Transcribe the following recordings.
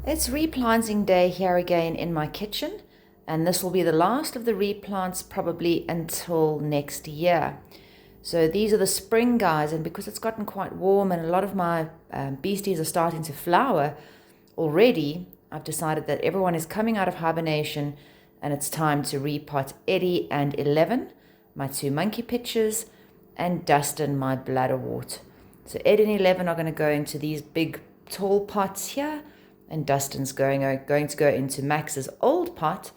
It's replanting day here again in my kitchen, and this will be the last of the replants probably until next year. So these are the spring guys, and because it's gotten quite warm and a lot of my beasties are starting to flower already, I've decided that everyone is coming out of hibernation and it's time to repot Eddie and 11, my two monkey pitchers, and Dustin, my bladderwort. So Eddie and 11 are going to go into these big tall pots here, and Dustin's going to go into Max's old pot,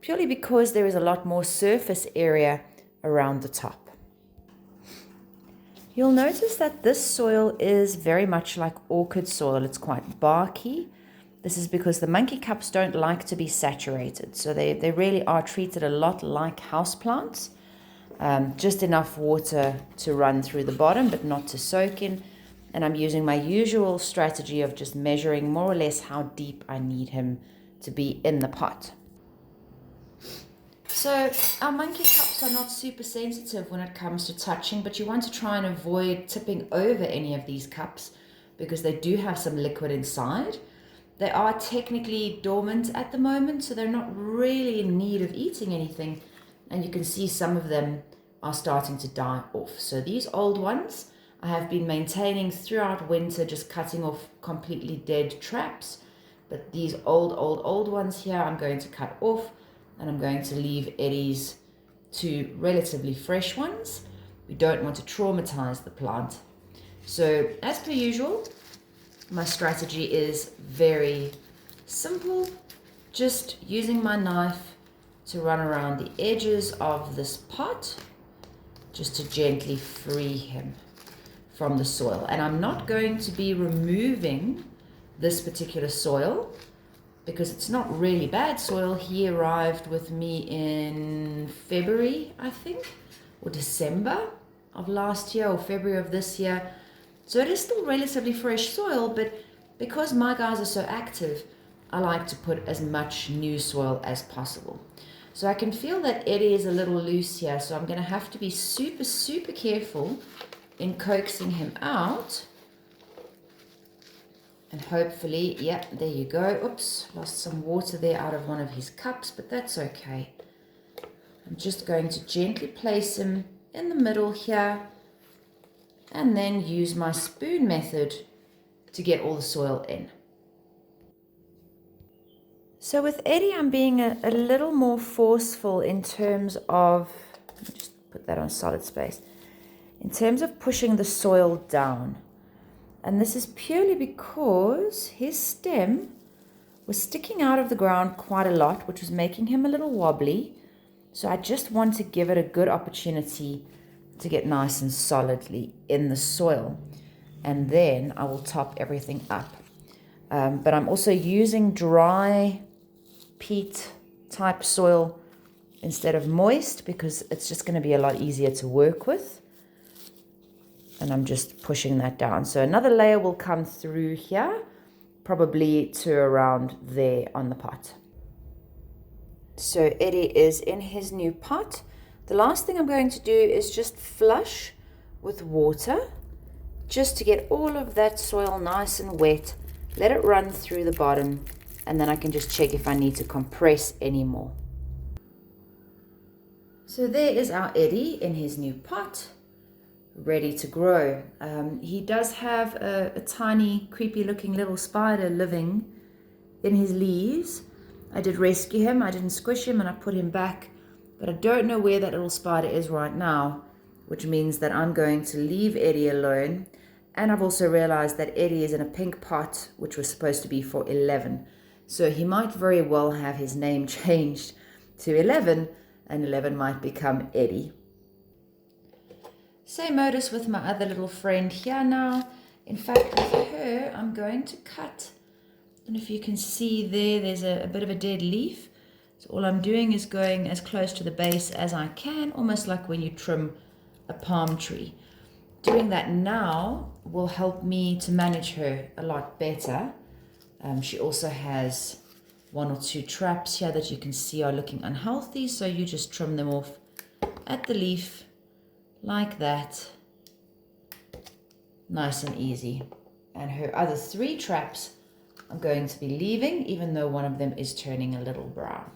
purely because there is a lot more surface area around the top. You'll notice that this soil is very much like orchid soil. It's quite barky. This is because the monkey cups don't like to be saturated, so they really are treated a lot like houseplants. Just enough water to run through the bottom, but not to soak in. And I'm using my usual strategy of just measuring more or less how deep I need him to be in the pot. So our monkey cups are not super sensitive when it comes to touching, but you want to try and avoid tipping over any of these cups because they do have some liquid inside. They are technically dormant at the moment, so they're not really in need of eating anything. And you can see some of them are starting to die off. So these old ones I have been maintaining throughout winter, just cutting off completely dead traps. But these old ones here I'm going to cut off, and I'm going to leave Eddie's two relatively fresh ones. We don't want to traumatize the plant. So as per usual, my strategy is very simple, just using my knife to run around the edges of this pot, just to gently free him from the soil. And I'm not going to be removing this particular soil because it's not really bad soil. He arrived with me in February, I think, or December of last year, or February of this year. So it is still relatively fresh soil, but because my guys are so active, I like to put as much new soil as possible. So I can feel that Eddie is a little loose here, so I'm going to have to be super careful in coaxing him out. And hopefully, yeah, there you go. Oops, lost some water there out of one of his cups, but that's okay. I'm just going to gently place him in the middle here, and then use my spoon method to get all the soil in. So with Eddie, I'm being a little more forceful in terms of, let me just put that on solid space, in terms of pushing the soil down. And this is purely because his stem was sticking out of the ground quite a lot, which was making him a little wobbly. So I just want to give it a good opportunity to get nice and solidly in the soil. And then I will top everything up. But I'm also using dry peat type soil instead of moist because it's just going to be a lot easier to work with. And I'm just pushing that down. So another layer will come through here, probably to around there on the pot. So Eddie is in his new pot. The last thing I'm going to do is just flush with water, just to get all of that soil nice and wet. Let it run through the bottom, and then I can just check if I need to compress any more. So there is our Eddie in his new pot, ready to grow. He does have a tiny, creepy looking little spider living in his leaves. I did rescue him. I didn't squish him and I put him back, but I don't know where that little spider is right now, which means that I'm going to leave Eddie alone. And I've also realized that Eddie is in a pink pot, which was supposed to be for 11. So he might very well have his name changed to 11, and 11 might become Eddie. Same modus with my other little friend here now. In fact, with her, I'm going to cut. I don't know if you can see there's a bit of a dead leaf. So all I'm doing is going as close to the base as I can, almost like when you trim a palm tree. Doing that now will help me to manage her a lot better. She also has one or two traps here that you can see are looking unhealthy, so you just trim them off at the leaf like that, nice and easy. And her other three traps I'm going to be leaving, even though one of them is turning a little brown.